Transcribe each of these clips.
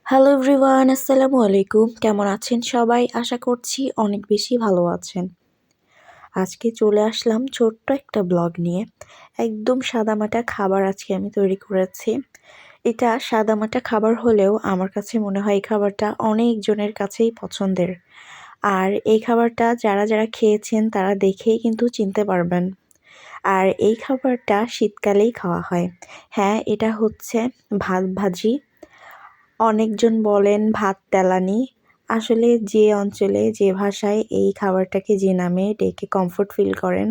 Hello everyone, আসসালামু আলাইকুম। কেমন আছেন সবাই? আশা করছি অনেক বেশি ভালো আছেন। আজকে চলে আসলাম ছোট্ট একটা ব্লগ নিয়ে। একদম সাদামাটা খাবার আজকে আমি তৈরি করেছি। এটা সাদামাটা খাবার হলেও আমার কাছে মনে হয় এই খাবারটা অনেকজনের কাছেই পছন্দের। আর এই খাবারটা যারা খেয়েছেন তারা দেখেই কিন্তু চিনতে পারবেন। আর এই খাবারটা শীতকালেই খাওয়া হয়। হ্যাঁ, এটা হচ্ছে ভাত ভাজি। অনেকজন বলেন ভাত তেলানি। আসলে যে অঞ্চলে যে ভাষায় এই খাবারটাকে যে নামে ডেকে কমফোর্ট ফিল করেন,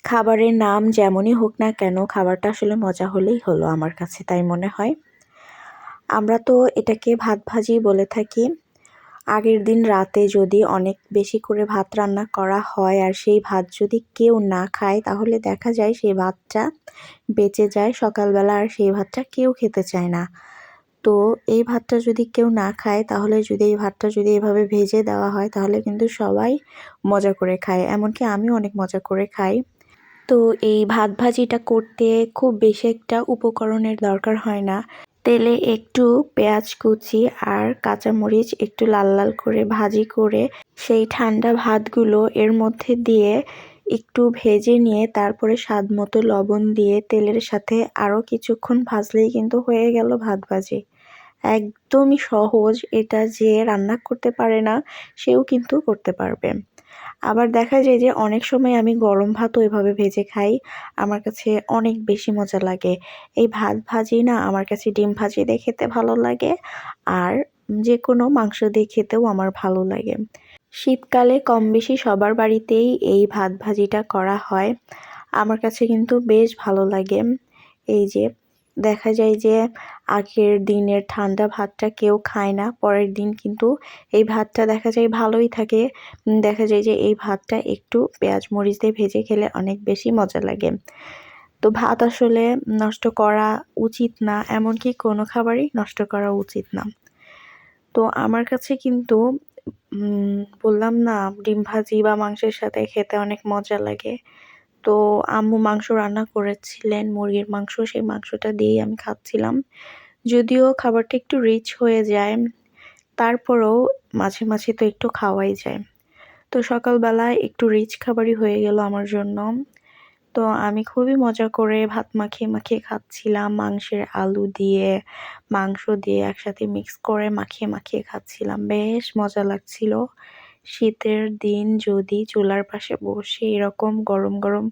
খাবারের নাম যেমনই হোক না কেন খাবারটা আসলে মজা হলেই হলো আমার কাছে তাই মনে হয়। আমরা তো এটাকে ভাত ভাজি বলে থাকি। আগের দিন রাতে যদি অনেক বেশি করে ভাত রান্না করা হয় আর সেই ভাত যদি কেউ না খায় তাহলে দেখা যায় সেই ভাতটা বেঁচে যায় সকালবেলা আর সেই ভাতটা কেউ খেতে চায় না। তো এই ভাতটা যদি কেউ না খায় তাহলে যদি এই ভাতটা যদি এভাবে ভেজে দেওয়া হয় তাহলে কিন্তু সবাই মজা করে খায়। এমনকি আমিও অনেক মজা করে খাই। তো এই ভাত ভাজিটা করতে খুব বেশি একটা উপকরণের দরকার হয় না। তেলে একটু পেঁয়াজ কুচি আর কাঁচামরিচ একটু লাল লাল করে ভাজি করে সেই ঠান্ডা ভাতগুলো এর মধ্যে দিয়ে একটু ভেজে নিয়ে তারপরে স্বাদ মতো লবণ দিয়ে তেলের সাথে আরও কিছুক্ষণ ভাজলেই কিন্তু হয়ে গেল ভাত ভাজি। একদমই সহজ, এটা যে রান্না করতে পারে না সেও কিন্তু করতে পারবে। আবার দেখা যায় যে অনেক সময় আমি গরম ভাতও এভাবে ভেজে খাই। আমার কাছে অনেক বেশি মজা লাগে। এই ভাত ভাজি না আমার কাছে ডিম ভাজি দিয়ে খেতে ভালো লাগে আর যেকোনো মাংস দিয়ে খেতেও আমার ভালো লাগে। শীতকালে কম বেশি সবার বাড়িতেই এই ভাত ভাজিটা করা হয়। আমার কাছে কিন্তু বেশ ভালো লাগে। এই যে দেখা যায় যে আগের দিনের ঠান্ডা ভাতটা কেউ খায় না, পরের দিন কিন্তু এই ভাতটা দেখা যায় ভালোই থাকে। দেখা যায় যে এই ভাতটা একটু পেঁয়াজ মরিচ দিয়ে ভেজে খেলে অনেক বেশি মজা লাগে। তো ভাত আসলে নষ্ট করা উচিত না, এমনকি কোনো খাবারই নষ্ট করা উচিত না। তো আমার কাছে কিন্তু বললাম না, ডিম ভাজি বা মাংসের সাথে খেতে অনেক মজা লাগে। তো আম্মু মাংস রান্না করেছিলেন, মুরগির মাংস, সেই মাংসটা দিয়েই আমি খাচ্ছিলাম। যদিও খাবারটা একটু রিচ হয়ে যায়, তারপরেও মাঝে মাঝে তো একটু খাওয়াই যায়। তো সকালবেলায় একটু রিচ খাবারই হয়ে গেল আমার জন্য। তো আমি খুবই মজা করে ভাত মাখিয়ে মাখিয়ে খাচ্ছিলাম, মাংসের আলু দিয়ে মাংস দিয়ে একসাথে মিক্স করে মাখিয়ে মাখিয়ে খাচ্ছিলাম, বেশ মজা লাগছিল। শীতের দিন যদি চুলার পাশে বসে এরকম গরম গরম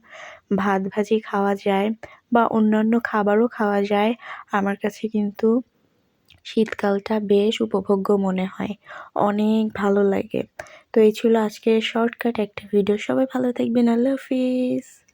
ভাত ভাজি খাওয়া যায় বা অন্যান্য খাবারও খাওয়া যায়, আমার কাছে কিন্তু শীতকালটা বেশ উপভোগ্য মনে হয়, অনেক ভালো লাগে। তো এই ছিল আজকের শর্টকাট একটা ভিডিও। সবাই ভালো থাকবেন, আল্লাহ হাফিজ।